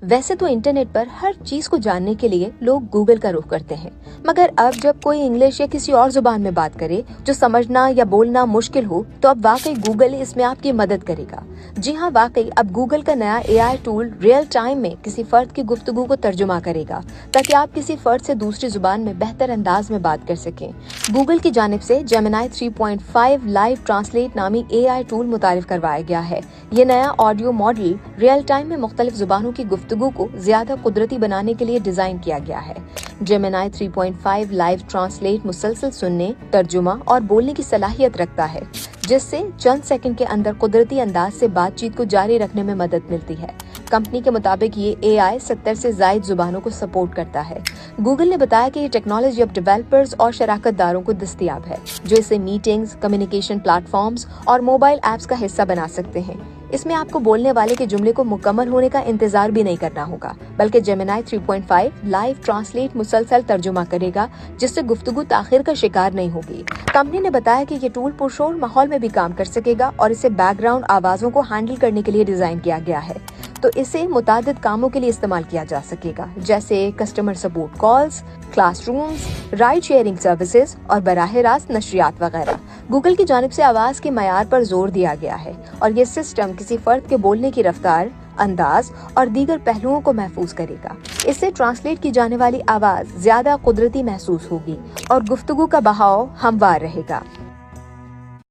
वैसे तो इंटरनेट पर हर चीज को जानने के लिए लोग गूगल का रुख करते हैं, मगर अब जब कोई इंग्लिश या किसी और जुबान में बात करे जो समझना या बोलना मुश्किल हो, तो अब वाकई गूगल इसमें आपकी मदद करेगा। जी हाँ, वाकई अब गूगल का नया एआई टूल रियल टाइम में किसी फर्द की गुफ्तगू को तर्जुमा करेगा, ताकि आप किसी फर्द से दूसरी जुबान में बेहतर अंदाज में बात कर सकें। गूगल की जानिब से जेमिनी 3.5 लाइव ट्रांसलेट नामी एआई टूल मुतारिफ करवाया गया है। ये नया ऑडियो मॉडल रियल टाइम में मुख्तलिफ जुबानों की गुफ्तगू को ज्यादा कुदरती बनाने के लिए डिजाइन किया गया है। जेमिनी 3.5 लाइव ट्रांसलेट मुसलसल सुनने, तर्जुमा और बोलने की सलाहियत रखता है, जिससे चंद सेकंड के अंदर कुदरती अंदाज से बातचीत को जारी रखने में मदद मिलती है। कंपनी के मुताबिक ये एआई 70 से ज्यादा जुबानों को सपोर्ट करता है। गूगल ने बताया कि ये टेक्नोलॉजी अब डेवलपर्स और शराकतदारों को दस्तयाब है, जो इसे मीटिंग्स, कम्युनिकेशन प्लेटफॉर्म्स और मोबाइल ऐप्स का हिस्सा बना सकते हैं। इसमें आपको बोलने वाले के जुमले को मुकम्मल होने का इंतजार भी नहीं करना होगा, बल्कि जेमिनी 3.5 लाइव ट्रांसलेट मुसलसल तर्जुमा करेगा, जिससे गुफ्तगू ताखिर का शिकार नहीं होगी। कंपनी ने बताया कि ये टूल पुरशोर माहौल में भी काम कर सकेगा और इसे बैकग्राउंड आवाजों को हैंडल करने के लिए डिजाइन किया गया है, तो इसे मुतादिद कामों के लिए इस्तेमाल किया जा सकेगा, जैसे customer support calls, classrooms, ride sharing services और बराह रास्त नशरियात वगैरह। गूगल की जानिब से आवाज के मयार पर जोर दिया गया है और ये सिस्टम किसी फर्द के बोलने की रफ्तार, अंदाज और दीगर पहलुओं को महफूज करेगा। इससे ट्रांसलेट की जाने वाली आवाज ज्यादा कुदरती महसूस होगी और गुफ्तगू का बहाव हमवार रहेगा।